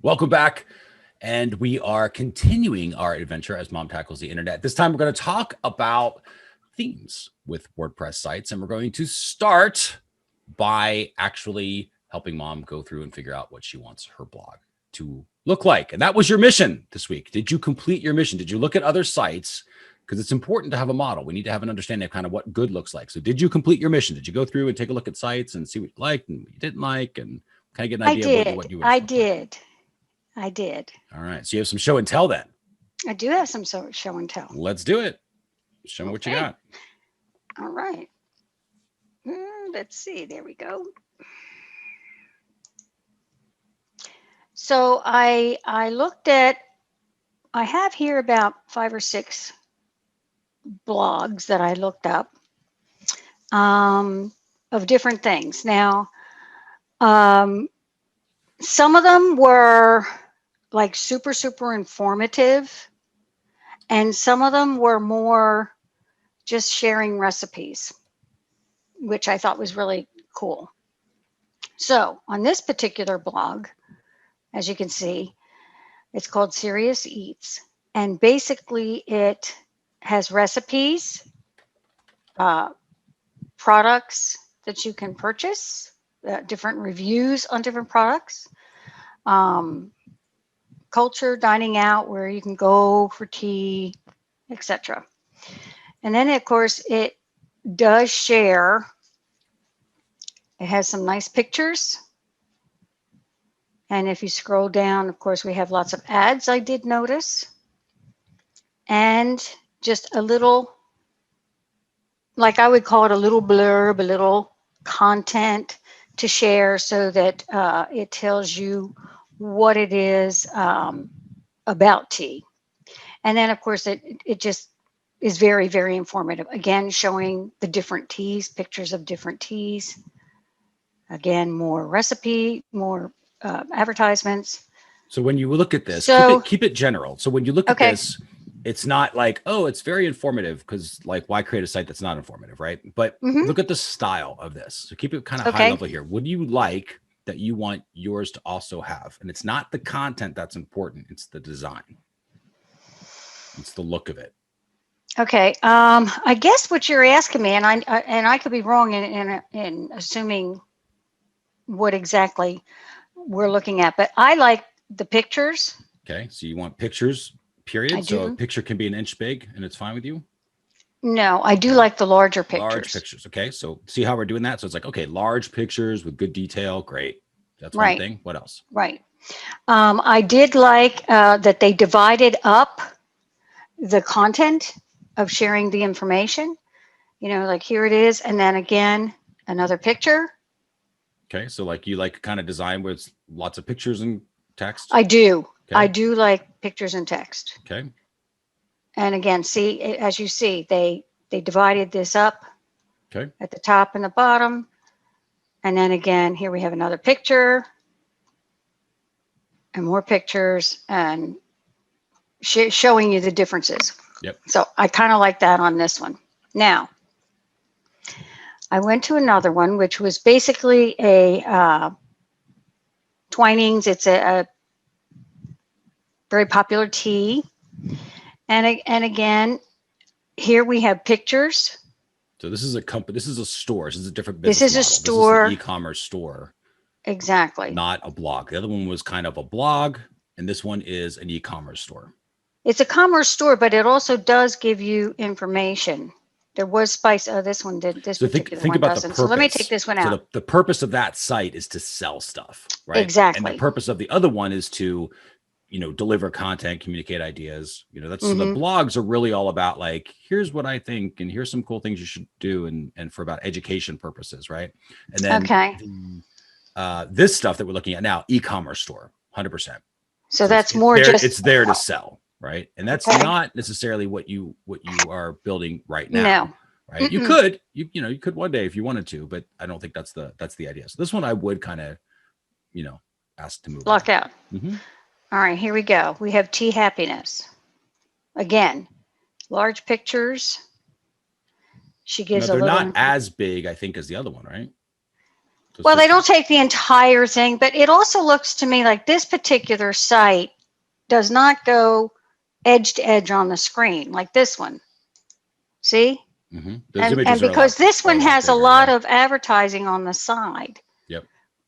Welcome back. And we are continuing our adventure as Mom tackles the internet. This time we're going to talk about themes with WordPress sites. And we're going to start by actually helping Mom go through and figure out what she wants her blog to look like. And that was your mission this week. Did you complete your mission? Did you look at other sites? Because it's important to have a model. We need to have an understanding of kind of what good looks like. So did you complete your mission? Did you go through and take a look at sites and see what you liked and what you didn't like and kind of get an idea of what you I did. I did. All right. So you have some show and tell then. I do have some sort of show and tell. Let's do it. Show me what you got. All right. Let's see. There we go. So I have here about 5 or 6 blogs that I looked up of different things. Now, some of them were like super informative, and some of them were more just sharing recipes, which I thought was really cool. So on this particular blog, as you can see, it's called Serious Eats, and basically it has recipes, products that you can purchase, different reviews on different products, culture, dining out, where you can go for tea, etc. And then, of course, it does share. It has some nice pictures. And if you scroll down, of course, we have lots of ads, I did notice. And just a little, like I would call it a little blurb, a little content to share so that it tells you what it is about tea. And then, of course, it just is very informative. Again, showing the different teas, pictures of different teas. Again, more recipe, more advertisements. So when you look at this, keep it general. So when you look at this, it's not like, oh, it's very informative, because like, why create a site that's not informative, right? But look at the style of this. So keep it kind of high level here. What do you like that you want yours to also have? And it's not the content that's important. It's the design. It's the look of it. Okay. I guess what you're asking me, and I could be wrong in assuming what exactly we're looking at, but I like the pictures. Okay. So you want pictures, period. So a picture can be an inch big and it's fine with you? No, I do like the larger pictures. Large pictures. Okay. So see how we're doing that? So it's like, okay, large pictures with good detail. Great. That's one thing. What else? Right. I did like that they divided up the content of sharing the information. You know, like here it is. And then again, another picture. Okay. So like you like kind of design with lots of pictures and text? I do. Okay. I do like pictures and text. Okay. And again, see, as you see, they divided this up at the top and the bottom. And then again, here we have another picture and more pictures and showing you the differences. Yep. So I kind of like that on this one. Now, I went to another one, which was basically a Twinings. It's a very popular tea. And again, here we have pictures. So this is a company. This is a store. This is a different business. This is a store. This is an e-commerce store. Exactly. Not a blog. The other one was kind of a blog, and this one is an e-commerce store. It's a commerce store, but it also does give you information. There was spice. Oh, this one did. This particular one doesn't. So let me take this one out. So the purpose of that site is to sell stuff, right? Exactly. And the purpose of the other one is to, you know, deliver content, communicate ideas. You know, that's so the blogs are really all about like, here's what I think, and here's some cool things you should do, and for about education purposes, right? And then this stuff that we're looking at now, e-commerce store, 100%. So that's more just it's there to sell. Right. And that's not necessarily what you are building right now. No. Right. You could, you could one day if you wanted to, but I don't think that's the idea. So this one I would kind of, ask to move. Block out. All right, here we go. We have Tea Happiness. Again, large pictures. She gives They're not as big, I think, as the other one, right? Well, they don't take the entire thing, but it also looks to me like this particular site does not go edge to edge on the screen like this one. See? Those and images because this one has bigger, a lot of advertising on the side. Yep.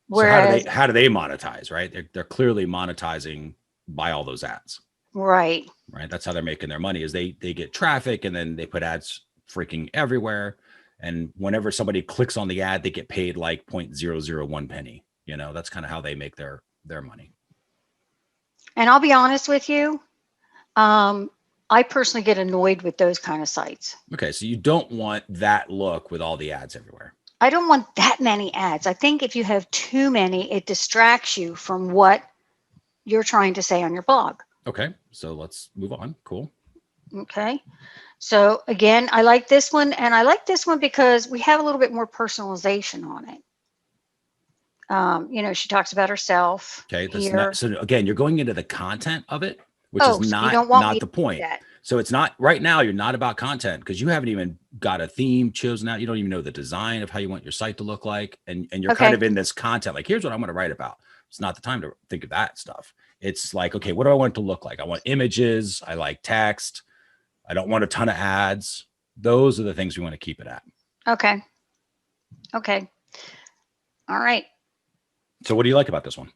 Whereas, so how do they monetize, right? They're clearly monetizing by all those ads. Right. That's how they're making their money, is they get traffic and then they put ads freaking everywhere. And whenever somebody clicks on the ad, they get paid like 0.001 penny. That's kind of how they make their money. And I'll be honest with you, I personally get annoyed with those kind of sites. Okay, so you don't want that look with all the ads everywhere. I don't want that many ads. I think if you have too many, it distracts you from what you're trying to say on your blog. Okay, so let's move on. Cool. Okay. So again, I like this one, and I like this one because we have a little bit more personalization on it. She talks about herself. Okay. So again, you're going into the content of it, which is not the point. So it's not right now. You're not about content because you haven't even got a theme chosen out. You don't even know the design of how you want your site to look like, and you're kind of in this content. Like, here's what I'm going to write about. It's not the time to think of that stuff. It's like, okay, what do I want it to look like? I want images. I like text. I don't want a ton of ads. Those are the things we want to keep it at. Okay. Okay. All right. So what do you like about this one?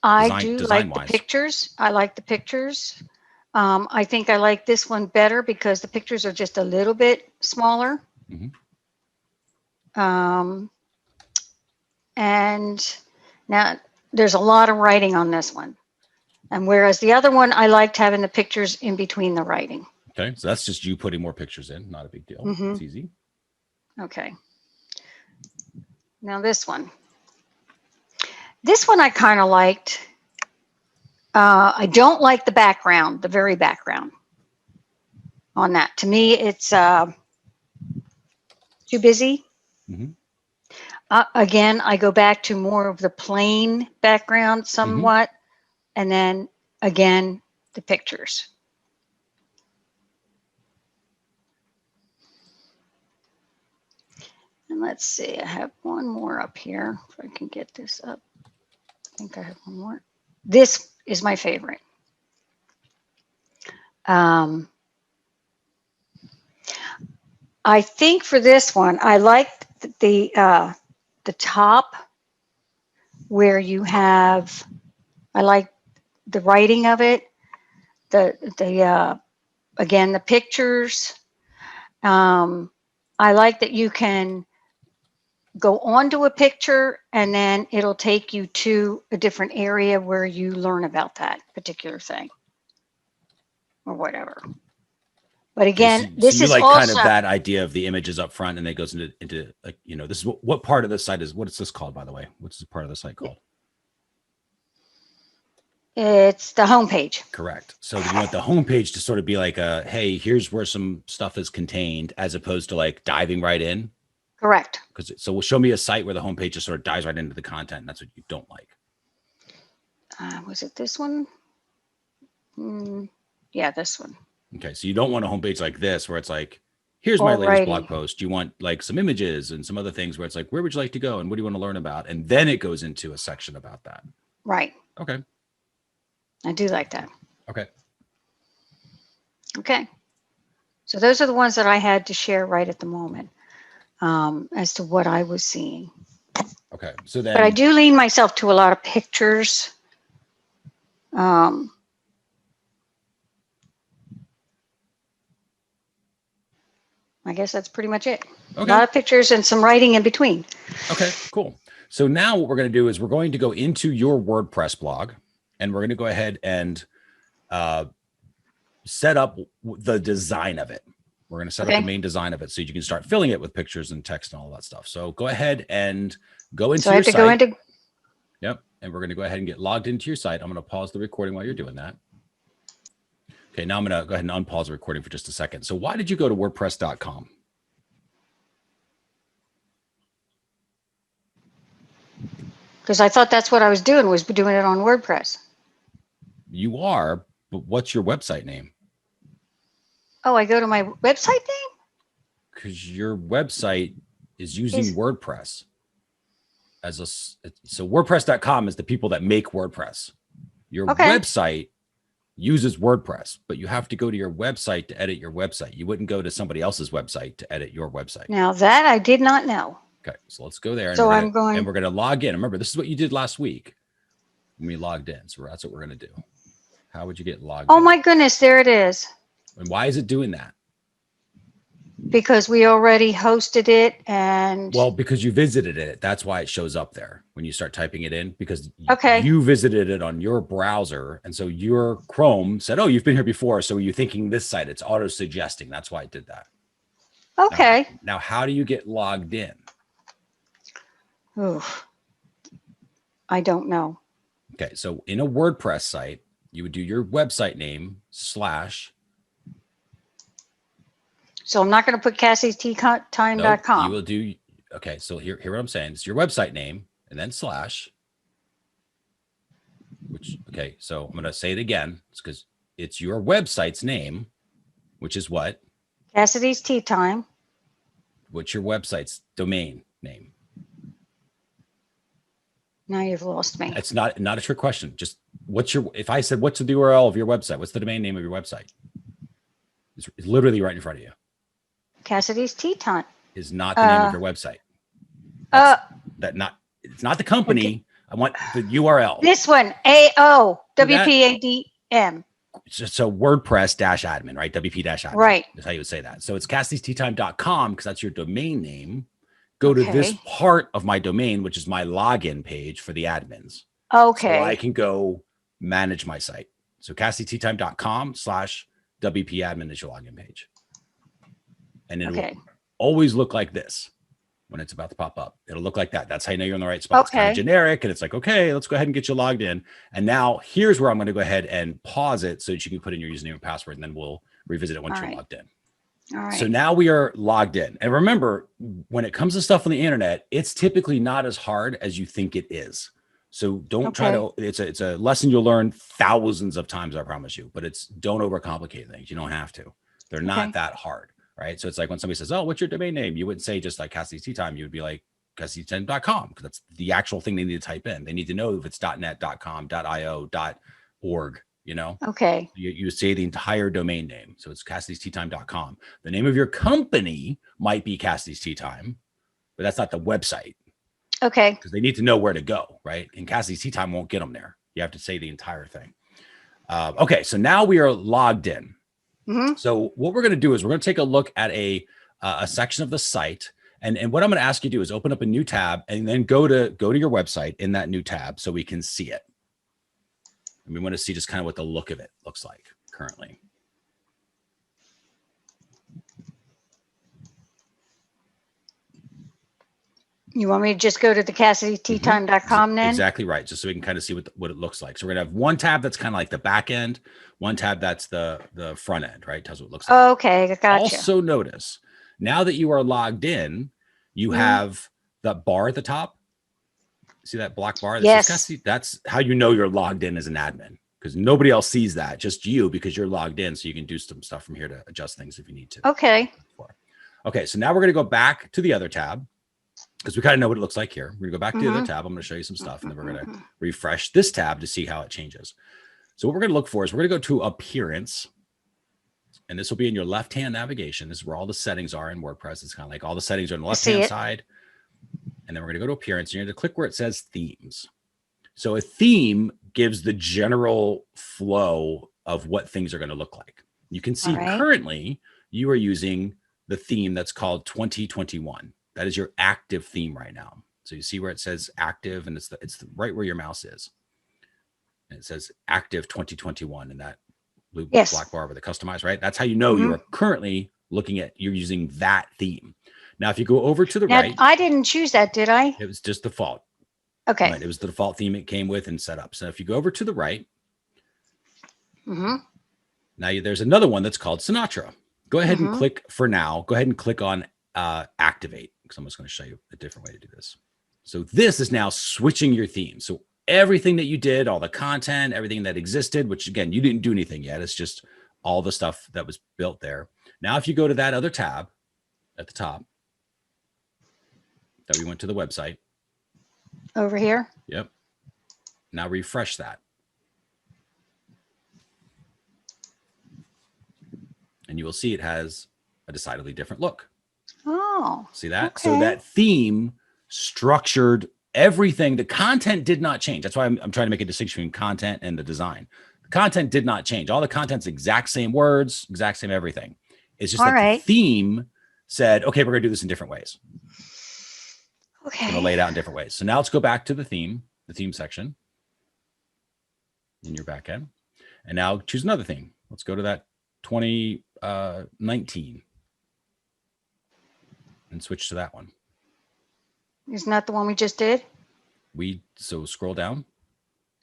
I do like the pictures. I like the pictures. I think I like this one better because the pictures are just a little bit smaller. And now there's a lot of writing on this one. And whereas the other one, I liked having the pictures in between the writing. Okay. So that's just you putting more pictures in. Not a big deal. It's easy. Okay. Now this one. This one I kind of liked. I don't like the background, the very background on that. To me, it's too busy. Again, I go back to more of the plain background somewhat. And then again, the pictures. And let's see, I have one more up here. If I can get this up. I think I have one more. This is my favorite. I think for this one, I like the top where you have, I like the writing of it, again, the pictures. I like that you can go onto a picture and then it'll take you to a different area where you learn about that particular thing or whatever. But again, this is like also kind of that idea of the images up front, and it goes into like, this is what part of the site is, what is this called, by the way? What's the part of the site called? It's the homepage. Correct. So you want the homepage to sort of be like hey, here's where some stuff is contained, as opposed to like diving right in. Correct. So we'll show me a site where the homepage just sort of dives right into the content. And that's what you don't like. Was it this one? Yeah, this one. Okay. So you don't want a homepage like this, where it's like, here's my latest blog post. You want like some images and some other things where it's like, where would you like to go? And what do you want to learn about? And then it goes into a section about that. Right. Okay. I do like that. Okay. Okay. So those are the ones that I had to share right at the moment, as to what I was seeing. Okay. So then, but I do lean myself to a lot of pictures. I guess that's pretty much it. Okay. A lot of pictures and some writing in between. Okay, cool. So now what we're going to do is we're going to go into your WordPress blog, and we're going to go ahead and set up the design of it. We're going to set up the main design of it so you can start filling it with pictures and text and all that stuff. So go ahead and go into your site. So I have to go into. Yep. And we're going to go ahead and get logged into your site. I'm going to pause the recording while you're doing that. Okay, now I'm going to go ahead and unpause the recording for just a second. So why did you go to WordPress.com? Because I thought that's what I was doing it on WordPress. You are, but what's your website name? Oh, I go to my website name? Because your website is using WordPress. so WordPress.com is the people that make WordPress. Your Okay. website uses WordPress, but you have to go to your website to edit your website. You wouldn't go to somebody else's website to edit your website. Now that I did not know. Okay, so let's go there, and So we're gonna log in. Remember, this is what you did last week when we logged in. So that's what we're gonna do. How would you get logged in? Oh my goodness, there it is. And why is it doing that? Because we already hosted it, and well, because you visited it. That's why it shows up there when you start typing it in, because okay, you visited it on your browser. And so your Chrome said, oh, you've been here before. So you're thinking this site, it's auto suggesting. That's why it did that. Okay. Now, how do you get logged in? Oof. I don't know. Okay. So in a WordPress site, you would do your website name / So I'm not going to put Cassie'sTeaTime.com. Nope, you will do. Okay. So here what I'm saying. It's your website name and then / which, okay. So I'm going to say it again. It's because it's your website's name, which is what? Cassidy's Tea Time. What's your website's domain name? Now you've lost me. It's not a trick question. Just if I said, what's the URL of your website? What's the domain name of your website? It's literally right in front of you. Cassidy's Tea Time is not the name of your website. It's not the company. Okay. I want the URL. This one, WPADM. So WordPress-admin, right? WP-admin. Right. That's how you would say that. So it's Cassie'sTeaTime.com because that's your domain name. Go to this part of my domain, which is my login page for the admins. Okay. So I can go manage my site. So Cassie'sTeaTime.com / WP-admin is your login page. And it'll always look like this when it's about to pop up. It'll look like that. That's how you know you're in the right spot. It's kind of generic. And it's like, okay, let's go ahead and get you logged in. And now here's where I'm going to go ahead and pause it so that you can put in your username and password, and then we'll revisit it once you're logged in. All right. So now we are logged in. And remember, when it comes to stuff on the internet, it's typically not as hard as you think it is. So don't try to, it's a lesson you'll learn thousands of times, I promise you, but don't overcomplicate things. You don't have to. They're not that hard. Right. So it's like when somebody says, oh, what's your domain name? You wouldn't say just like Cassie's Tea Time. You would be like Cassie'sTeaTime.com, because that's the actual thing they need to type in. They need to know if it's .net, .com, .io, .org, you know? Okay. You say the entire domain name. So it's Cassie'sTeaTime.com. The name of your company might be Cassie's Tea Time, but that's not the website. Okay. Because they need to know where to go, right? And Cassie's Tea Time won't get them there. You have to say the entire thing. Okay. So now we are logged in. Mm-hmm. So what we're going to do is we're going to take a look at a section of the site. And what I'm going to ask you to do is open up a new tab and then go to your website in that new tab so we can see it. And we want to see just kind of what the look of it looks like currently. You want me to just go to the Cassie'sTeaTime.com then? Exactly right. Just so we can kind of see what it looks like. So we're going to have one tab that's kind of like the back end, one tab that's the front end, right? Tells what it looks like. Okay, gotcha. Also notice, now that you are logged in, you have the bar at the top. See that black bar? That's how you know you're logged in as an admin, because nobody else sees that, just you, because you're logged in. So you can do some stuff from here to adjust things if you need to. Okay. Okay, so now we're going to go back to the other tab, because we kind of know what it looks like here. We're going to go back to the other tab. I'm going to show you some stuff, and then we're going to refresh this tab to see how it changes. So what we're going to look for is we're going to go to Appearance, and this will be in your left-hand navigation. This is where all the settings are in WordPress. It's kind of like all the settings are on the left-hand side. And then we're going to go to Appearance. You're going to click where it says Themes. So a theme gives the general flow of what things are going to look like. You can see currently you are using the theme that's called 2021. That is your active theme right now. So you see where it says active, and it's right where your mouse is. And it says active 2021 in that blue black bar with the customize, right? That's how you know you are currently you're using that theme. Now, if you go over to the right. I didn't choose that, did I? It was just default. Okay. Right? It was the default theme it came with and set up. So if you go over to the right. Now there's another one that's called Sinatra. Go ahead and click for now. Go ahead and click on activate, because I'm just going to show you a different way to do this. So this is now switching your theme. So everything that you did, all the content, everything that existed, which again, you didn't do anything yet. It's just all the stuff that was built there. Now, if you go to that other tab at the top that we went to the website, Over here? Yep. Now refresh that. And you will see it has a decidedly different look. Oh. See that? Okay. So that theme structured everything. The content did not change. That's why I'm trying to make a distinction between content and the design. The content did not change. All the content's exact same words, exact same everything. It's just All that right. the theme said, okay, we're going to do this in different ways. Okay. It's going to lay it out in different ways. So now let's go back to the theme section in your backend. And now choose another theme. Let's go to that 2019 and switch to that one. Isn't that the one we just did? So scroll down.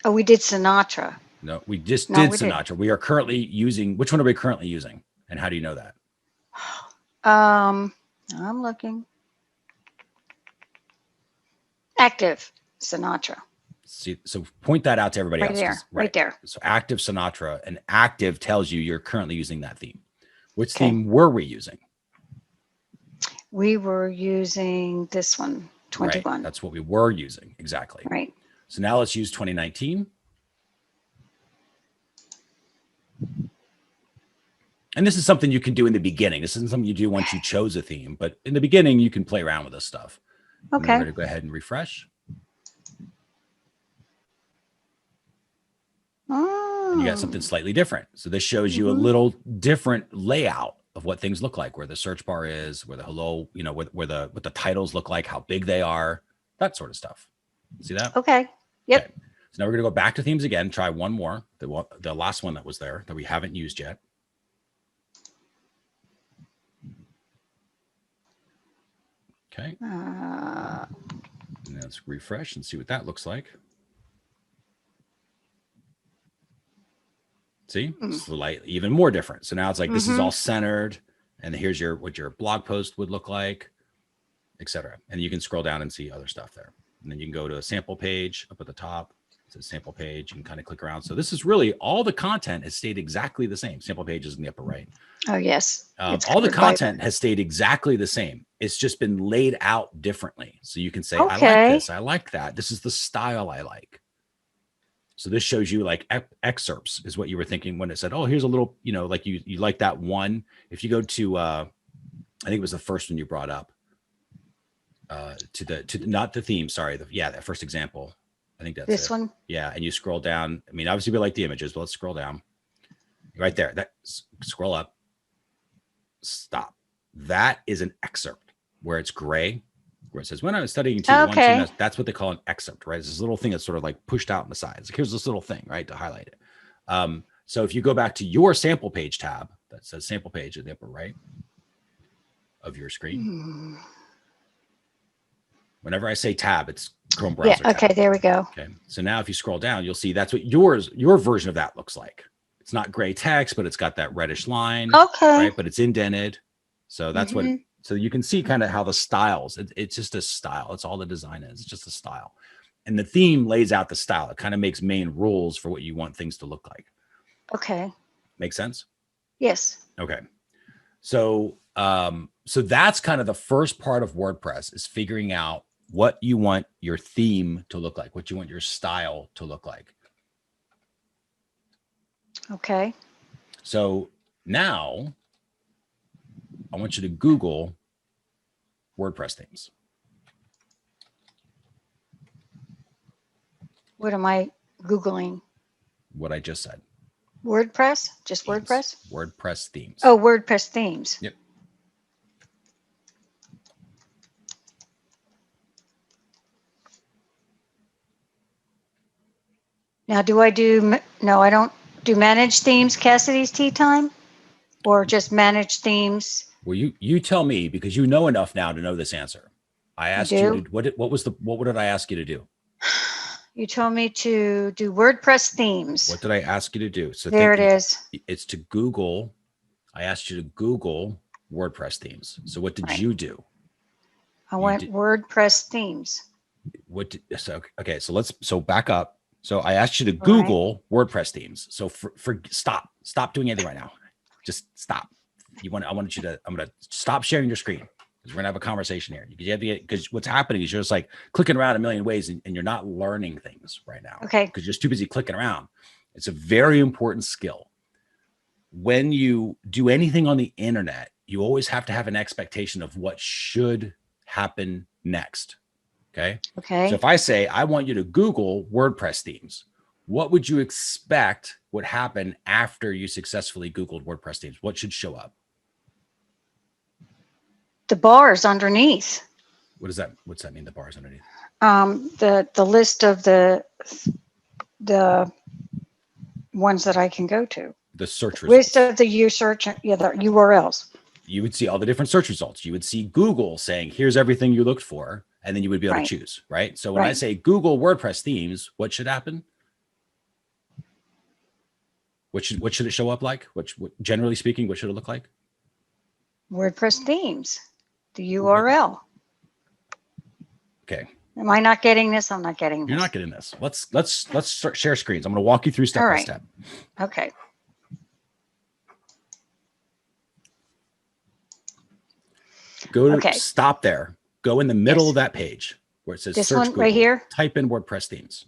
Oh, we did Sinatra. No, we just did Sinatra. We are currently using, which one are we currently using? And how do you know that? I'm looking. Active Sinatra. See, so point that out to everybody Right else. there, right there. So active Sinatra, and active tells you you're currently using that theme. Which theme were we using? We were using this one, 21. Right, that's what we were using. Exactly. Right. So now let's use 2019. And this is something you can do in the beginning. This isn't something you do once you chose a theme, but in the beginning, you can play around with this stuff. Okay. I'm going to go ahead and refresh. And you got something slightly different. So this shows you a little different layout of what things look like, where the search bar is, where the hello, you know, what the titles look like, how big they are, that sort of stuff. See that? Okay. Yep. Okay. So now we're going to go back to themes again, try one more, the last one that was there that we haven't used yet. Okay. And let's refresh and see what that looks like. See, it's even more different. So now it's like, this is all centered, and here's what your blog post would look like, etc. And you can scroll down and see other stuff there. And then you can go to a sample page up at the top. It says sample page. You can kind of click around. So this is really all the content has stayed exactly the same. Sample page is in the upper right. Oh, yes. All the content has stayed exactly the same. It's just been laid out differently. So you can say, I like this. I like that. This is the style I like. So this shows you like excerpts is what you were thinking when it said, oh, here's a little, you know, like you like that one. If you go to, I think it was the first one you brought up, not the theme, sorry. That first example. I think that's this one. Yeah. And you scroll down. I mean, obviously we like the images, but let's scroll down right there. Scroll up, stop. That is an excerpt where it's gray, where it says, when I was studying TV, that's what they call an excerpt, right? It's this little thing that's sort of like pushed out on the sides. Like, here's this little thing, right, to highlight it. So if you go back to your sample page tab, that says sample page at the upper right of your screen. Whenever I say tab, it's Chrome browser. Yeah, okay, tab. there we go. Okay, so now if you scroll down, you'll see that's what your version of that looks like. It's not gray text, but it's got that reddish line. Okay. Right, but it's indented. So that's what. So you can see kind of how the styles. It's just a style. It's all the design is. It's just a style, and the theme lays out the style. It kind of makes main rules for what you want things to look like. Okay. Make sense? Yes. Okay. So so that's kind of the first part of WordPress, is figuring out what you want your theme to look like, what you want your style to look like. Okay. So now I want you to Google WordPress themes. What am I Googling? What I just said. WordPress? Just Themes. WordPress? WordPress themes. Oh, WordPress themes. Yep. Now, I don't do manage themes, Cassidy's Tea Time, or just manage themes? Well, you tell me, because you know enough now to know this answer. I asked you to, what did I ask you to do? You told me to do WordPress themes. What did I ask you to do? So there it is. It's to Google. I asked you to Google WordPress themes. So what did you do? I went WordPress themes. So back up. So I asked you to Google WordPress themes. So stop doing anything right now. Just stop. I'm going to stop sharing your screen. because we're gonna have a conversation here. You have to get, because what's happening is you're just like clicking around a million ways and you're not learning things right now. Okay. Because you're just too busy clicking around. It's a very important skill. When you do anything on the internet, you always have to have an expectation of what should happen next. Okay. Okay. So if I say, I want you to Google WordPress themes, what would you expect would happen after you successfully Googled WordPress themes? What should show up? The bars underneath. What's that mean? The bars underneath? The list of the ones that I can go to. The search results. List of the search, yeah, the URLs. You would see all the different search results. You would see Google saying, here's everything you looked for. And then you would be able to choose, right? So when I say Google WordPress themes, what should happen? What should it show up like? What generally speaking, what should it look like? WordPress themes, the URL. Okay. Am I not getting this? I'm not getting this. You're not getting this. Let's start share screens. I'm going to walk you through step by step. Okay. Go to stop there. Go in the middle of that page where it says this search one Google. right here. Type in WordPress themes.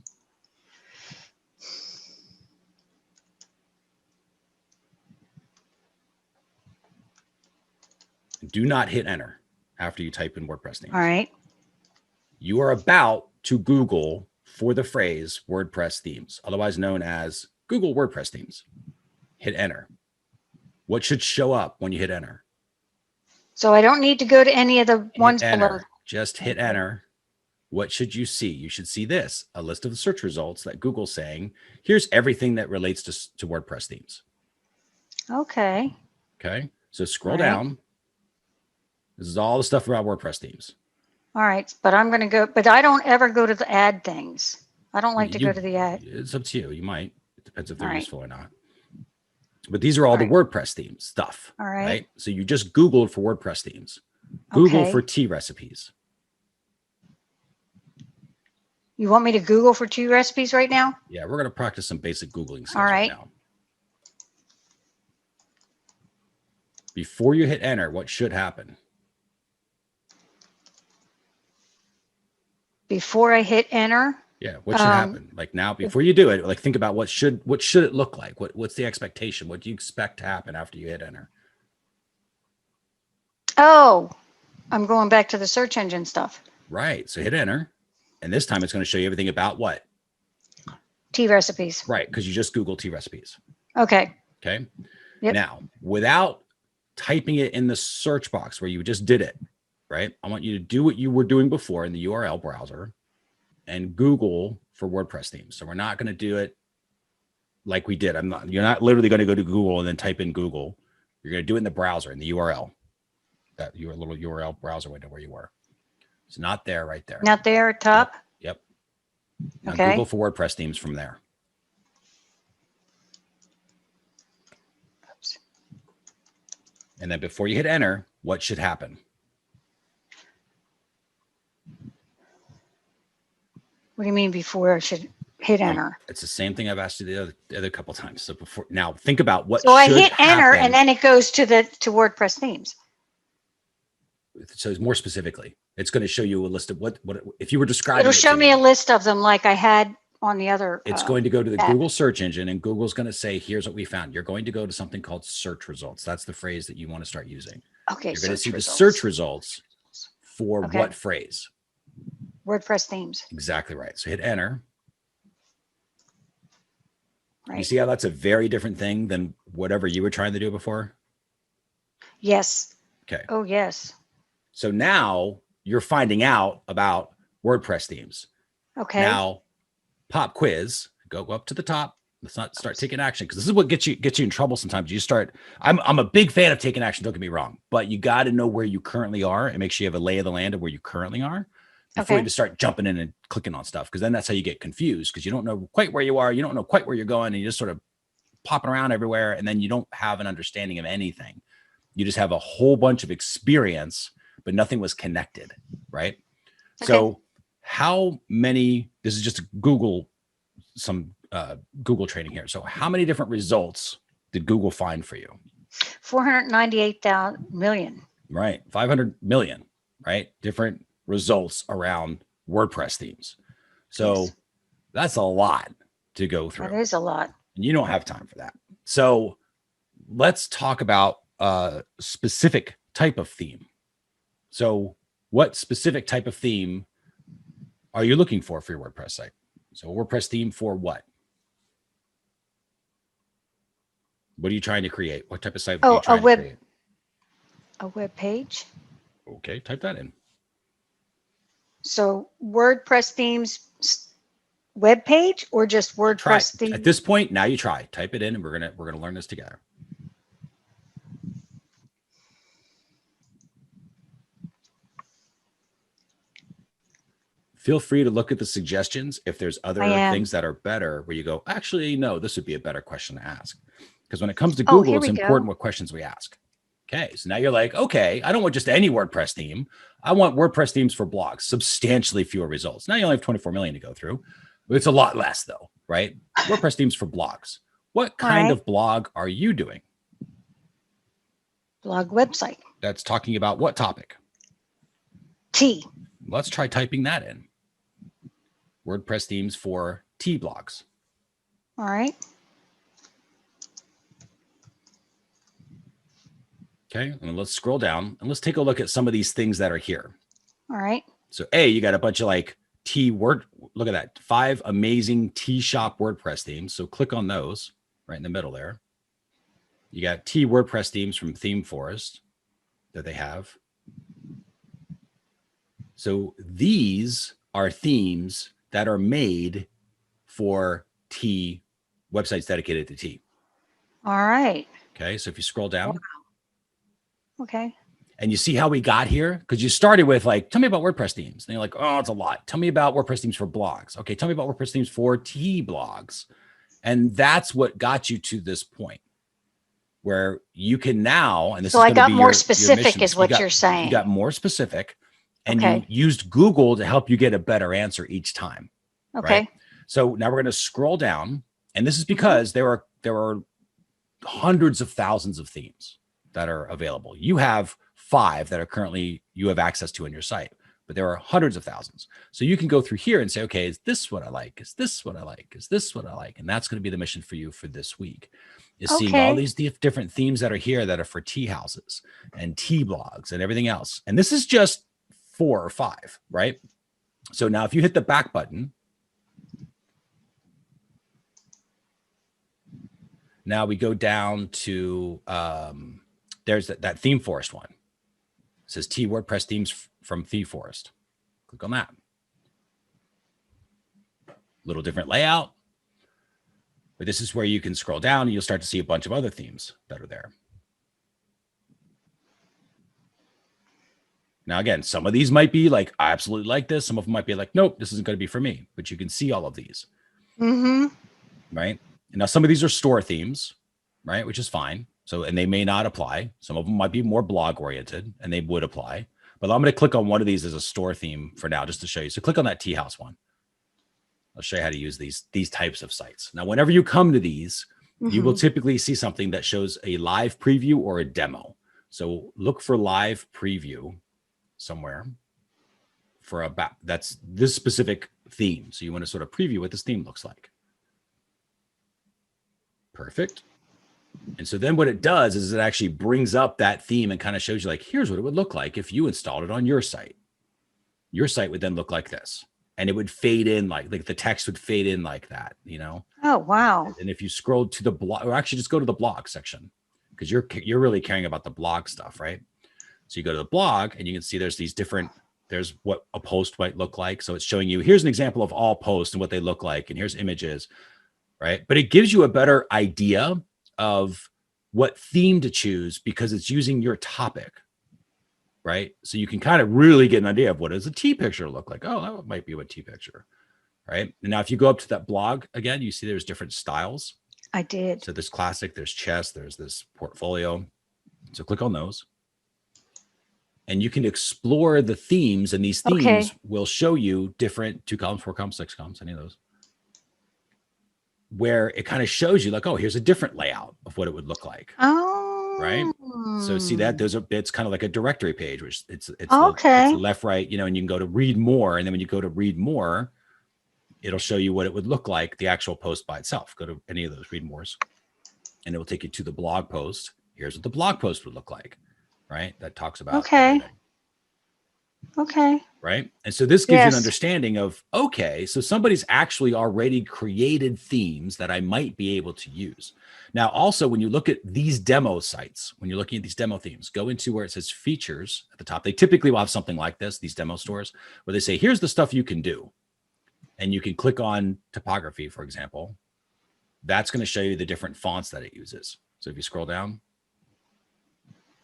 Do not hit enter after you type in WordPress themes. All right. You are about to Google for the phrase WordPress themes, otherwise known as Google WordPress themes. Hit enter. What should show up when you hit enter? So I don't need to go to any of the ones below. Just hit enter. What should you see? You should see this, a list of the search results that Google's saying, here's everything that relates to WordPress themes. Okay. Okay. So scroll down. This is all the stuff about WordPress themes. All right. But I'm going to go, but I don't ever go to the ad things. I don't like to go to the ad. It's up to you. You might. It depends if they're useful or not. But these are all the WordPress themes stuff. All right. So you just Googled for WordPress themes. Google for tea recipes. You want me to Google for tea recipes right now? Yeah, we're going to practice some basic Googling skills right now. Before you hit enter, what should happen? Before I hit enter? Yeah, what should happen? Like now, before you do it, like think about what should it look like? What's the expectation? What do you expect to happen after you hit enter? Oh, I'm going back to the search engine stuff. Right. So hit enter. And this time it's going to show you everything about what? Tea recipes. Right. Because you just Googled tea recipes. Okay. Okay. Yep. Now, without typing it in the search box where you just did it, right? I want you to do what you were doing before in the URL browser and Google for WordPress themes. So we're not going to do it like we did. You're not literally going to go to Google and then type in Google. You're going to do it in the browser, in the URL, that your little URL browser window where you were. It's not there right there. Not there at top? Yep. Now Okay. Google for WordPress themes from there. Oops. And then before you hit enter, what should happen? What do you mean before I should hit enter? It's the same thing I've asked you the other couple of times. So before, now think about what. So I hit enter and then it goes to WordPress themes. So more specifically, it's going to show you a list of what if you were describing. It'll show me a list of them like I had on the other. It's going to go to the Google search engine and Google's going to say, here's what we found. You're going to go to something called search results. That's the phrase that you want to start using. Okay. You're going to see the search results for what phrase? WordPress themes. Exactly right. So hit enter. Right. You see how that's a very different thing than whatever you were trying to do before? Yes. Okay. Oh, yes. So now you're finding out about WordPress themes. Okay. Now, pop quiz. Go up to the top. Let's not start taking action because this is what gets you in trouble sometimes. You start. I'm a big fan of taking action. Don't get me wrong, but you got to know where you currently are and make sure you have a lay of the land of where you currently are before you just start jumping in and clicking on stuff. Because then that's how you get confused because you don't know quite where you are. You don't know quite where you're going, and you just sort of popping around everywhere, and then you don't have an understanding of anything. You just have a whole bunch of experience, but nothing was connected, right? Okay. So how many, this is just Google, some Google training here. So how many different results did Google find for you? 498 million. Right. 500 million. right? Different results around WordPress themes. So Yes. that's a lot to go through. That is a lot. And you don't have time for that. So let's talk about a specific type of theme. So what specific type of theme are you looking for your WordPress site? So a WordPress theme for what? What are you trying to create? What type of site are you trying to create? A web page. Okay, type that in. So WordPress themes web page or just WordPress theme? At this point, now you try. Type it in and we're gonna learn this together. Feel free to look at the suggestions if there's other things that are better where you go, actually, no, this would be a better question to ask. Because when it comes to Google, it's important what questions we ask. Okay, so now you're like, okay, I don't want just any WordPress theme. I want WordPress themes for blogs, substantially fewer results. Now you only have 24 million to go through. It's a lot less though, right? WordPress themes for blogs. What kind of blog are you doing? Blog website. That's talking about what topic? Tea. Let's try typing that in. WordPress themes for tea blogs. All right. Okay, and let's scroll down and let's take a look at some of these things that are here. All right. So you got a bunch of like look at that, 5 amazing tea shop WordPress themes. So click on those right in the middle there. You got tea WordPress themes from ThemeForest that they have. So these are themes that are made for tea websites dedicated to tea. All right. Okay, so if you scroll down. Wow. Okay. And you see how we got here? Because you started with like, tell me about WordPress themes. And you're like, oh, it's a lot. Tell me about WordPress themes for blogs. Okay, tell me about WordPress themes for tea blogs. And that's what got you to this point where you can now, and this so is I got be more your specific mission. is what you're saying. You got more specific and you used Google to help you get a better answer each time. Okay. Right? So now we're going to scroll down. And this is because there are hundreds of thousands of themes that are available. You have 5 that are currently you have access to on your site, but there are hundreds of thousands. So you can go through here and say, okay, is this what I like? Is this what I like? Is this what I like? And that's going to be the mission for you for this week, is seeing all these different themes that are here that are for tea houses and tea blogs and everything else. And this is just 4 or 5, right? So now if you hit the back button, now we go down to, there's that ThemeForest one. It says T WordPress themes from ThemeForest. Click on that. Little different layout. But this is where you can scroll down and you'll start to see a bunch of other themes that are there. Now, again, some of these might be like, I absolutely like this. Some of them might be like, nope, this isn't going to be for me. But you can see all of these. Right? And now some of these are store themes, right? Which is fine. So, and they may not apply. Some of them might be more blog oriented and they would apply, but I'm going to click on one of these as a store theme for now, just to show you. So click on that tea house one. I'll show you how to use these types of sites. Now, whenever you come to these, you will typically see something that shows a live preview or a demo. So look for live preview somewhere for that's this specific theme. So you want to sort of preview what this theme looks like. Perfect. And so then what it does is it actually brings up that theme and kind of shows you like, here's what it would look like if you installed it on your site. Your site would then look like this. And it would fade in like the text would fade in like that, you know? Oh, wow. And if you scroll to the blog, or actually just go to the blog section, because you're really caring about the blog stuff, right? So you go to the blog and you can see there's these different, there's what a post might look like. So it's showing you, here's an example of all posts and what they look like. And here's images, right? But it gives you a better idea of what theme to choose because it's using your topic, right? So you can kind of really get an idea of what does a tea picture look like? Oh, that might be a tea picture, right? And now if you go up to that blog again, you see there's different styles. I did. So there's classic, there's chess, there's this portfolio. So click on those. And you can explore the themes, and these themes will show you different 2 columns, 4 columns, 6 columns, any of those, where it kind of shows you like, oh, here's a different layout of what it would look like. Oh, right? So see that those are, it's kind of like a directory page, which it's Okay. the left, right, you know, and you can go to read more. And then when you go to read more, it'll show you what it would look like, the actual post by itself. Go to any of those read mores and it will take you to the blog post. Here's what the blog post would look like, right? That talks about everything. Okay. Right. And so this gives you an Yes. understanding of, okay, so somebody's actually already created themes that I might be able to use. Now, also, when you look at these demo sites, when you're looking at these demo themes, go into where it says features at the top. They typically will have something like this, these demo stores, where they say, here's the stuff you can do. And you can click on typography, for example. That's going to show you the different fonts that it uses. So if you scroll down,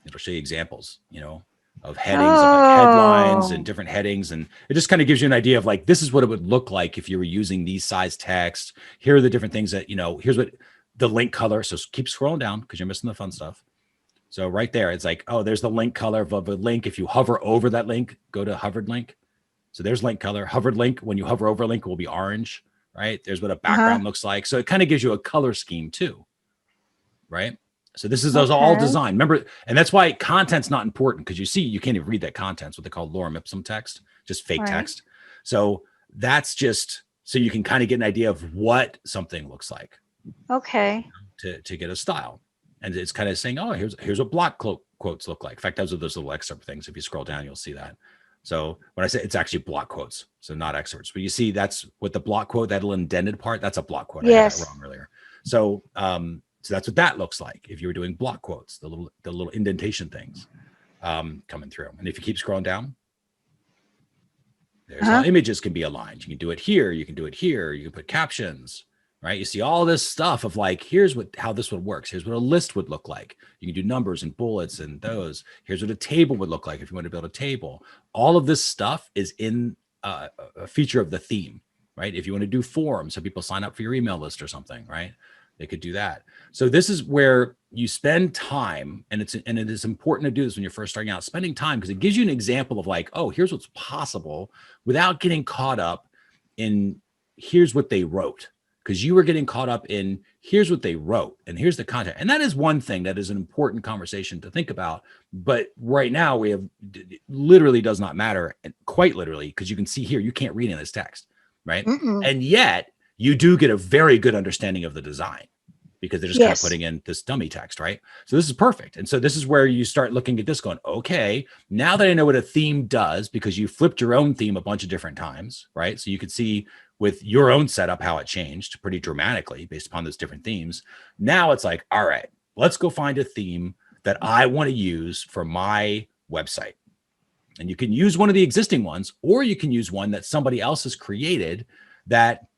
it'll show you examples, you know, of headings, of like headlines and different headings. And it just kind of gives you an idea of like, this is what it would look like if you were using these size text. Here are the different things that, you know, here's what the link color. So keep scrolling down because you're missing the fun stuff. So right there, it's like, oh, there's the link color of a link. If you hover over that link, go to hovered link. So there's link color. Hovered link, when you hover over a link, will be orange, right? There's what a background looks like. So it kind of gives you a color scheme too, right? So this is all designed. Remember, and that's why content's not important because you see, you can't even read that content. It's what they call lorem ipsum text, just fake text. So that's just so you can kind of get an idea of what something looks like. Okay. To get a style. And it's kind of saying, oh, here's what block quotes look like. In fact, those are those little excerpt things. If you scroll down, you'll see that. So when I say it's actually block quotes, so not excerpts, but you see that's what the block quote, that little indented part, that's a block quote. Yes. I had that wrong earlier. So so that's what that looks like if you were doing block quotes, the little indentation things coming through. And if you keep scrolling down, there's how images can be aligned. You can do it here. You can do it here. You can put captions, right? You see all this stuff of like, here's how this one works. Here's what a list would look like. You can do numbers and bullets and those. Here's what a table would look like if you want to build a table. All of this stuff is in a feature of the theme, right? If you want to do forms, so people sign up for your email list or something, right? They could do that. So this is where you spend time, and it is important to do this when you're first starting out, spending time, because it gives you an example of like, oh, here's what's possible without getting caught up in here's what they wrote, because you were getting caught up in here's what they wrote and here's the content. And that is one thing that is an important conversation to think about. But right now we have, it literally does not matter, and quite literally, because you can see here, you can't read in this text, right? And yet you do get a very good understanding of the design because they're just kind of putting in this dummy text, right? So this is perfect. And so this is where you start looking at this going, okay, now that I know what a theme does, because you flipped your own theme a bunch of different times, right? So you could see with your own setup how it changed pretty dramatically based upon those different themes. Now it's like, all right, let's go find a theme that I want to use for my website. And you can use one of the existing ones, or you can use one that somebody else has created that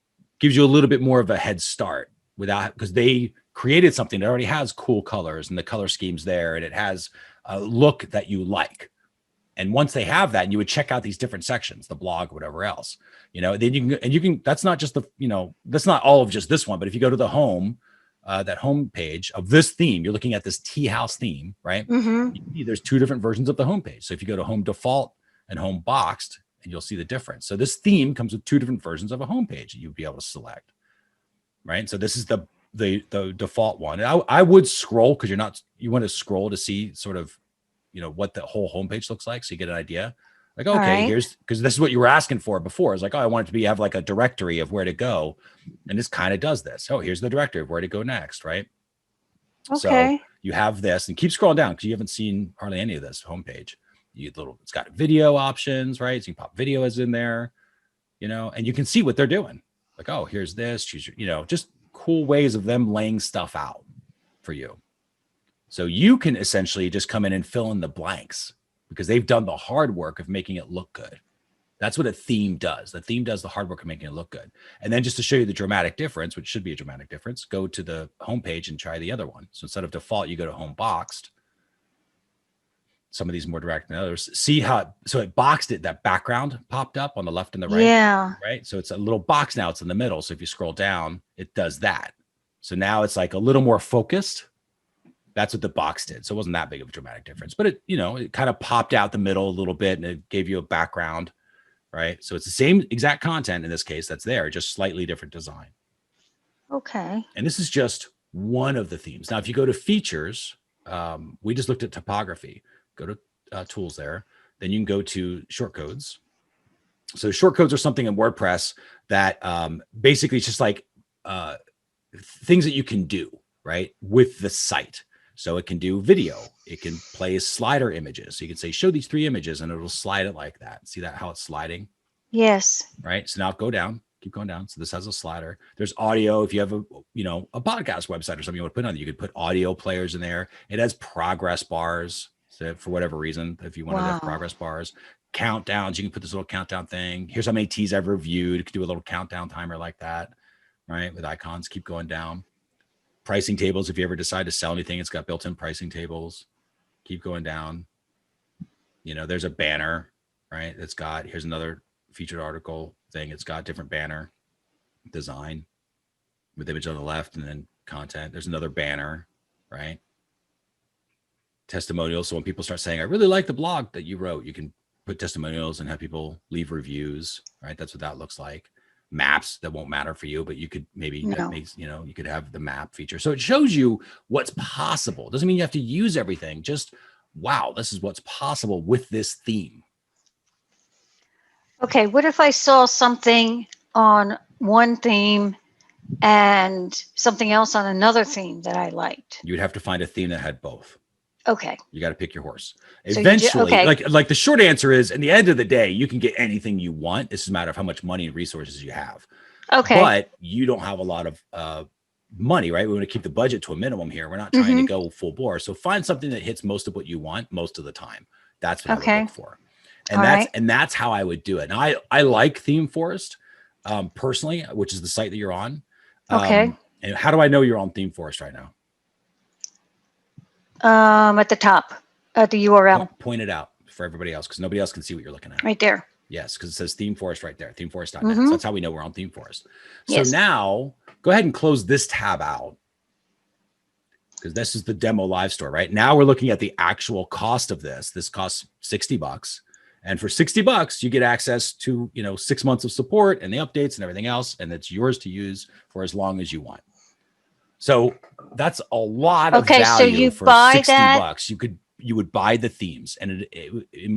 gives you a little bit more of a head start because they created something that already has cool colors and the color schemes there, and it has a look that you like. And once they have that, and you would check out these different sections, the blog, whatever else, then you can, that's not just that's not all of just this one, but if you go to the home, that home page of this theme, you're looking at this tea house theme, right? There's two different versions of the home page. So if you go to home default and home boxed, and you'll see the difference. So this theme comes with two different versions of a home page that you'd be able to select, right? So this is the default one. And I would scroll because you want to scroll to see sort of, what the whole homepage looks like. So you get an idea like, okay, here's, because this is what you were asking for before. It's like, oh, I want it to have like a directory of where to go. And this kind of does this. Oh, here's the directory of where to go next, right? So you have this, and keep scrolling down because you haven't seen hardly any of this homepage. It's got video options, right? So you pop videos in there, and you can see what they're doing. Like, oh, here's this, choose your, just cool ways of them laying stuff out for you. So you can essentially just come in and fill in the blanks because they've done the hard work of making it look good. That's what a theme does. The theme does the hard work of making it look good. And then just to show you the dramatic difference, which should be a dramatic difference, go to the homepage and try the other one. So instead of default, you go to home boxed. Some of these more direct than others. See how, so it boxed it, that background popped up on the left and the right. Yeah. Right. So it's a little box now, it's in the middle. So if you scroll down, it does that. So now it's like a little more focused. That's what the box did. So it wasn't that big of a dramatic difference, but it kind of popped out the middle a little bit and it gave you a background. Right. So it's the same exact content in this case that's there, just slightly different design. Okay. And this is just one of the themes. Now, if you go to features, we just looked at topography. Go to tools there. Then you can go to shortcodes. So shortcodes are something in WordPress that basically it's just like things that you can do, right, with the site. So it can do video. It can play slider images. So you can say, show these 3 images and it'll slide it like that. See that, how it's sliding? Yes. Right. So now go down, keep going down. So this has a slider. There's audio. If you have a podcast website or something you want to put on, you could put audio players in there. It has progress bars. So for whatever reason, if you want to have progress bars, countdowns, you can put this little countdown thing. Here's how many teas I've reviewed. You could do a little countdown timer like that, right? With icons, keep going down. Pricing tables. If you ever decide to sell anything, it's got built-in pricing tables. Keep going down. There's a banner, right? That's got, here's another featured article thing. It's got different banner design with image on the left and then content. There's another banner, right? Testimonials. So when people start saying, I really like the blog that you wrote, you can put testimonials and have people leave reviews, right? That's what that looks like. Maps that won't matter for you, but you could maybe, that makes, you could have the map feature. So it shows you what's possible. Doesn't mean you have to use everything. Just, wow, this is what's possible with this theme. Okay, what if I saw something on one theme and something else on another theme that I liked? You'd have to find a theme that had both. Okay. You got to pick your horse. So Eventually, like the short answer is, in the end of the day, you can get anything you want. It's just a matter of how much money and resources you have. Okay. But you don't have a lot of money, right? We want to keep the budget to a minimum here. We're not trying to go full bore. So find something that hits most of what you want most of the time. That's what I would look for. And that's how I would do it. Now I like ThemeForest personally, which is the site that you're on. And how do I know you're on ThemeForest right now? At the top, at the URL. Point it out for everybody else because nobody else can see what you're looking at. Right there. Yes, because it says ThemeForest right there, ThemeForest.net. So that's how we know we're on ThemeForest. So now go ahead and close this tab out because this is the demo live store, right? Now we're looking at the actual cost of this. This costs $60. And for $60, you get access to, 6 months of support and the updates and everything else. And it's yours to use for as long as you want. So that's a lot of value. So you for buy $60. You would buy the themes. And in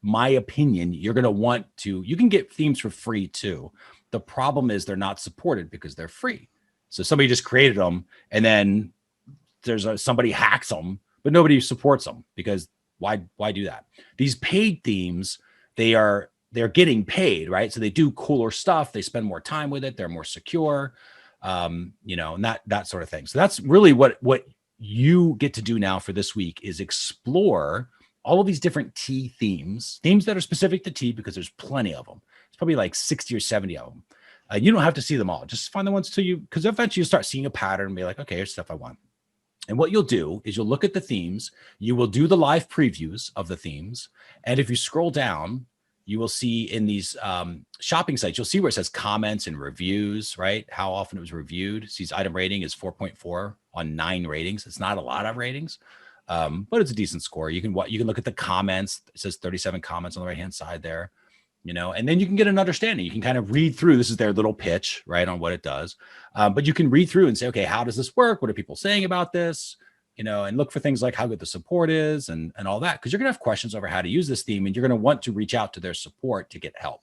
my opinion, you're going to want to, you can get themes for free too. The problem is they're not supported because they're free. So somebody just created them and then somebody hacks them, but nobody supports them because why do that? These paid themes, they're getting paid, right? So they do cooler stuff. They spend more time with it. They're more secure, and that sort of thing. So that's really what you get to do now for this week is explore all of these different tea themes that are specific to tea because there's plenty of them. It's probably like 60 or 70 of them. You don't have to see them all. Just find the ones because eventually you start seeing a pattern and be like, okay, here's stuff I want. And what you'll do is you'll look at the themes, you will do the live previews of the themes. And if you scroll down, you will see in these shopping sites, you'll see where it says comments and reviews, right? How often it was reviewed. See, item rating is 4.4 on 9 ratings. It's not a lot of ratings, but it's a decent score. You can look at the comments. It says 37 comments on the right-hand side there, and then you can get an understanding. You can kind of read through. This is their little pitch, right, on what it does. But you can read through and say, okay, how does this work? What are people saying about this? And look for things like how good the support is and all that, because you're going to have questions over how to use this theme and you're going to want to reach out to their support to get help.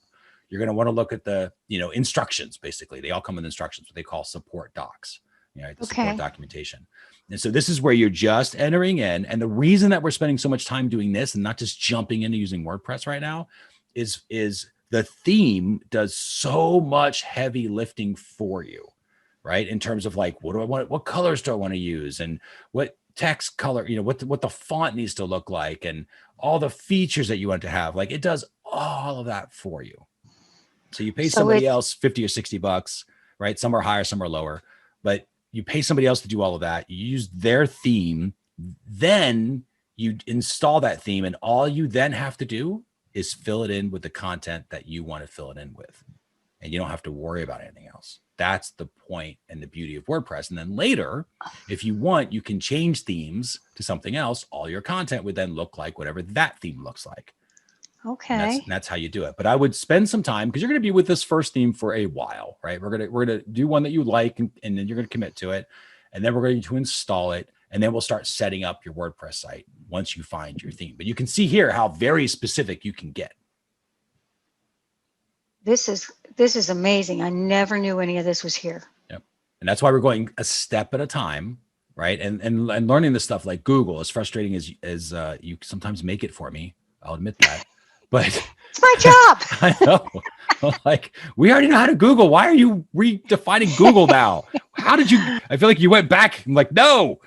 You're going to want to look at the, instructions, basically. They all come with instructions, what they call support docs, the support documentation. And so this is where you're just entering in. And the reason that we're spending so much time doing this and not just jumping into using WordPress right now is the theme does so much heavy lifting for you, right? In terms of like, what do I want? What colors do I want to use? And what text color, what the font needs to look like and all the features that you want to have. Like it does all of that for you. So you pay somebody else $50 or $60, right? Some are higher, some are lower, but you pay somebody else to do all of that. You use their theme, then you install that theme and all you then have to do is fill it in with the content that you want to fill it in with. And you don't have to worry about anything else. That's the point and the beauty of WordPress. And then later, if you want, you can change themes to something else. All your content would then look like whatever that theme looks like. Okay. And that's how you do it. But I would spend some time because you're going to be with this first theme for a while, right? We're going to do one that you like and then you're going to commit to it. And then we're going to install it. And then we'll start setting up your WordPress site once you find your theme. But you can see here how very specific you can get. This is amazing. I never knew any of this was here. Yep. And that's why we're going a step at a time, right? And learning this stuff like Google, as frustrating as you sometimes make it for me, I'll admit that. But it's my job. I know. Like, we already know how to Google. Why are you redefining Google now? How did you? I feel like you went back. I'm like, no.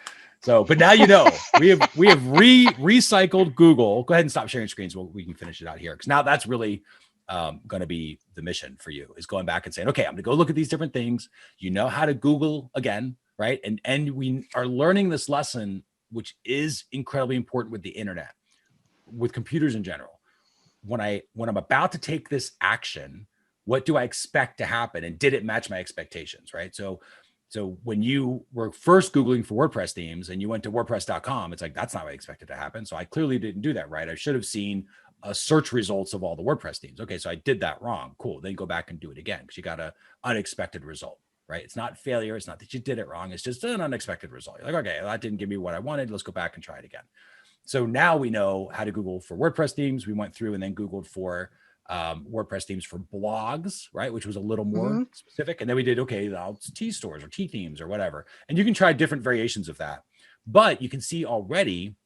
So, but now you know. We have recycled Google. Go ahead and stop sharing screens. We can finish it out here, because now that's really going to be the mission for you, is going back and saying, okay, I'm going to go look at these different things. You know how to Google again, right? And we are learning this lesson, which is incredibly important with the internet, with computers in general. When I'm about to take this action, what do I expect to happen? And did it match my expectations, right? So when you were first Googling for WordPress themes and you went to WordPresscom, it's like, that's not what I expected to happen. So I clearly didn't do that right. I should have seen search results of all the WordPress themes. Okay, so I did that wrong. Cool. Then you go back and do it again, because you got an unexpected result, right? It's not failure. It's not that you did it wrong. It's just an unexpected result. You're like, okay, well, that didn't give me what I wanted. Let's go back and try it again. So now we know how to Google for WordPress themes. We went through and then Googled for WordPress themes for blogs, right? Which was a little more specific. And then we did, okay, now it's T stores or T themes or whatever. And you can try different variations of that. But you can see already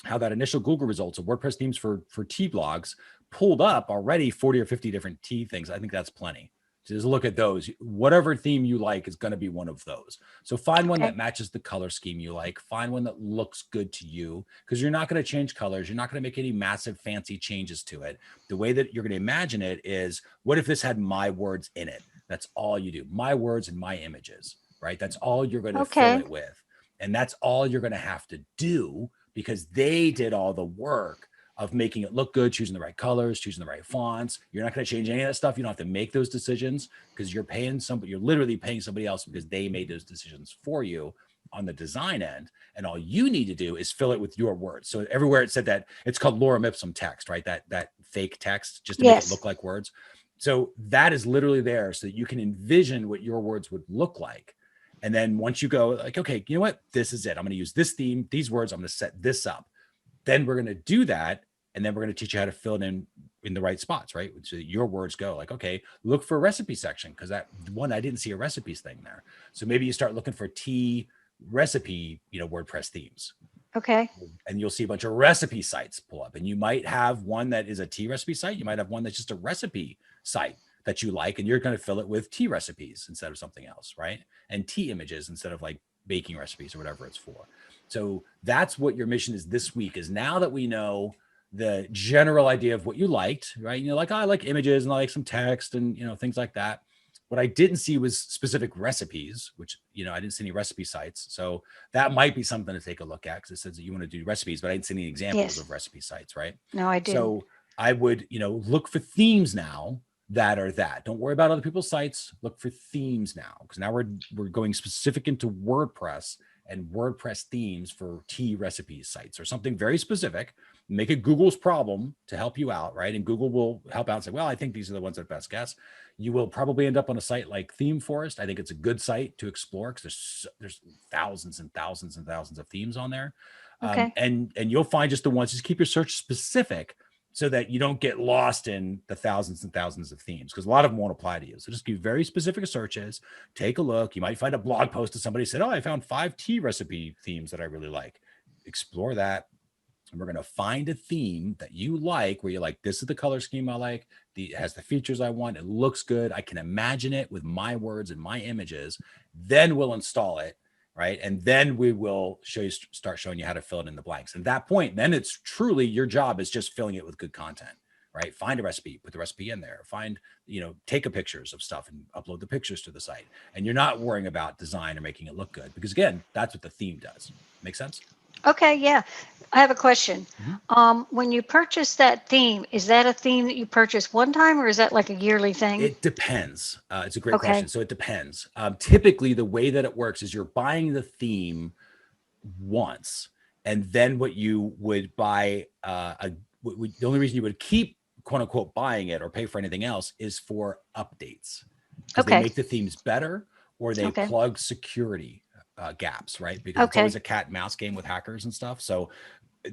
how that initial Google results of WordPress themes for T blogs pulled up already 40 or 50 different T things. I think that's plenty. So just look at those. Whatever theme you like is going to be one of those. So find one that matches the color scheme you like. Find one that looks good to you, because you're not going to change colors. You're not going to make any massive fancy changes to it. The way that you're going to imagine it is, what if this had my words in it? That's all you do. My words and my images, right? That's all you're going to fill it with. And that's all you're going to have to do, because they did all the work of making it look good, choosing the right colors, choosing the right fonts. You're not going to change any of that stuff. You don't have to make those decisions, because you're paying somebody, you're literally paying somebody else, because they made those decisions for you on the design end. And all you need to do is fill it with your words. So everywhere it said that, it's called lorem ipsum text, right? That fake text, just to make it look like words. So that is literally there so that you can envision what your words would look like. And then once you go like, okay, you know what, this is it. I'm going to use this theme, these words. I'm going to set this up. Then we're going to do that. And then we're going to teach you how to fill it in the right spots, right? So that your words go like, okay, look for a recipe section, because that one, I didn't see a recipes thing there. So maybe you start looking for T recipe, WordPress themes. Okay. And you'll see a bunch of recipe sites pull up, and you might have one that is a T recipe site. You might have one that's just a recipe site that you like, and you're going to fill it with T recipes instead of something else, right? And T images instead of like baking recipes or whatever it's for. So that's what your mission is this week, is now that we know the general idea of what you liked, right? Like, oh, I like images and I like some text and, things like that. What I didn't see was specific recipes, which, I didn't see any recipe sites. So that might be something to take a look at, because it says that you want to do recipes, but I didn't see any examples of recipe sites, right? No, I didn't. So I would, look for themes now that are that. Don't worry about other people's sites. Look for themes now, because now we're going specific into WordPress and WordPress themes for T recipes sites, or something very specific. Make it Google's problem to help you out, right? And Google will help out and say, well, I think these are the ones that best guess. You will probably end up on a site like ThemeForest. I think it's a good site to explore, because there's thousands and thousands and thousands of themes on there. And you'll find just the ones. Just keep your search specific, so that you don't get lost in the thousands and thousands of themes, because a lot of them won't apply to you. So just give very specific searches, take a look. You might find a blog post that somebody said, oh, I found 5 tea recipe themes that I really like. Explore that. And we're going to find a theme that you like, where you're like, this is the color scheme I like. It has the features I want. It looks good. I can imagine it with my words and my images. Then we'll install it. Right. And then we will start showing you how to fill it in the blanks. And at that point, then it's truly your job is just filling it with good content, right? Find a recipe, put the recipe in there, take a pictures of stuff and upload the pictures to the site. And you're not worrying about design or making it look good, because again, that's what the theme does. Make sense? Okay. Yeah. I have a question. When you purchase that theme, is that a theme that you purchase one time, or is that like a yearly thing? It depends. It's a great question. So it depends. Typically, the way that it works is you're buying the theme once, and then what you would buy, the only reason you would keep, quote unquote, buying it or pay for anything else is for updates, because they make the themes better, or they plug security gaps, right? Because it's Okay. always a cat and mouse game with hackers and stuff. So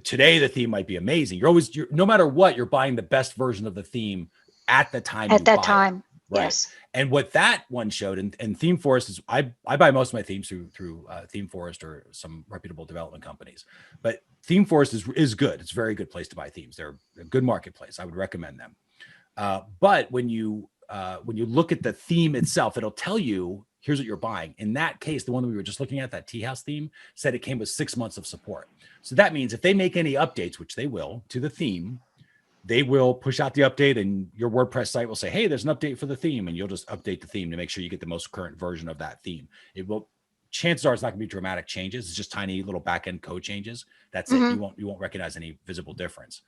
today the theme might be amazing. You're no matter what, you're buying the best version of the theme at the time At you that buy it. time. Right. Yes. And what that one showed, and ThemeForest is, I buy most of my themes through ThemeForest or some reputable development companies, but ThemeForest is good. It's a very good place to buy themes. They're a good marketplace. I would recommend them. But when you look at the theme itself, it'll tell you, here's what you're buying. In that case, the one that we were just looking at, that tea house theme, said it came with 6 months of support. So that means if they make any updates, which they will, to the theme, they will push out the update, and your WordPress site will say, hey, there's an update for the theme, and you'll just update the theme to make sure you get the most current version of that theme. It will, chances are it's not going to be dramatic changes. It's just tiny little back-end code changes. That's it. You won't recognize any visible difference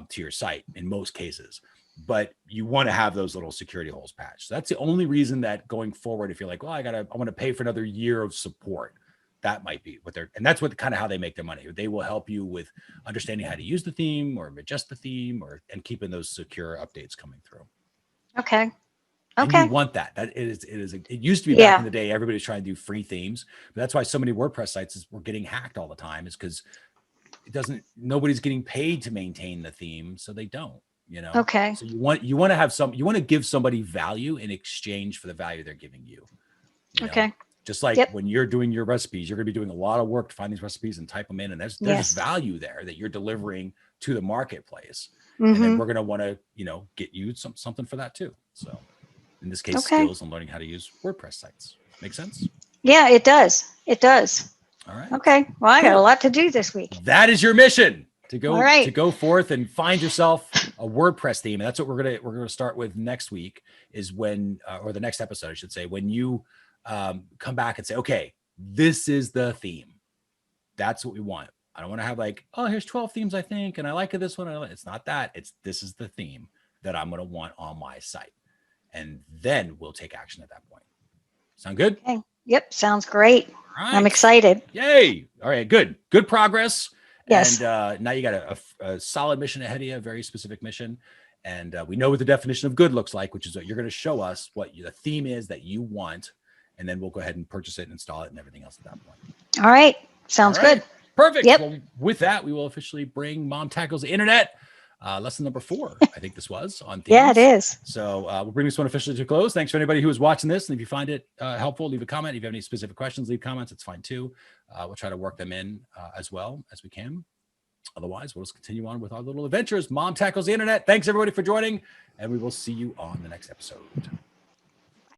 to your site in most cases. But you want to have those little security holes patched. So that's the only reason that going forward, if you're like, well, I want to pay for another year of support, that might be what and that's what kind of how they make their money. They will help you with understanding how to use the theme or adjust the theme and keeping those secure updates coming through. Okay. And you want that. It used to be back in the day, everybody's trying to do free themes. But that's why so many WordPress sites were getting hacked all the time, is because nobody's getting paid to maintain the theme. So they don't, Okay. So you want to give somebody value in exchange for the value they're giving you. Okay. Just like when you're doing your recipes, you're going to be doing a lot of work to find these recipes and type them in. And there's value there that you're delivering to the marketplace. And then we're going to want to, get you something for that too. So in this case, skills and learning how to use WordPress sites. Make sense? Yeah, it does. It does. All right. Okay. Well, I got a lot to do this week. That is your mission, to go forth and find yourself a WordPress theme. And that's what we're going to start with next week, is when, or the next episode, I should say, when you come back and say, okay, this is the theme. That's what we want. I don't want to have like, oh, here's 12 themes, I think, and I like this one. It's not that. This is the theme that I'm going to want on my site. And then we'll take action at that point. Sound good? Okay. Yep. Sounds great. Right. I'm excited. Yay. All right. Good progress. Yes. And now you got a solid mission ahead of you, a very specific mission. And we know what the definition of good looks like, which is what you're going to show us what the theme is that you want. And then we'll go ahead and purchase it and install it and everything else at that point. All right. Sounds good. Perfect. Yep. Well, with that, we will officially bring Mom Tackles the Internet. Lesson number 4, I think this was, on themes. Yeah, it is. So we'll bring this one officially to a close. Thanks for anybody who is watching this. And if you find it helpful, leave a comment. If you have any specific questions, leave comments. It's fine too. We'll try to work them in as well as we can. Otherwise, we'll just continue on with our little adventures. Mom Tackles the Internet. Thanks everybody for joining, and we will see you on the next episode.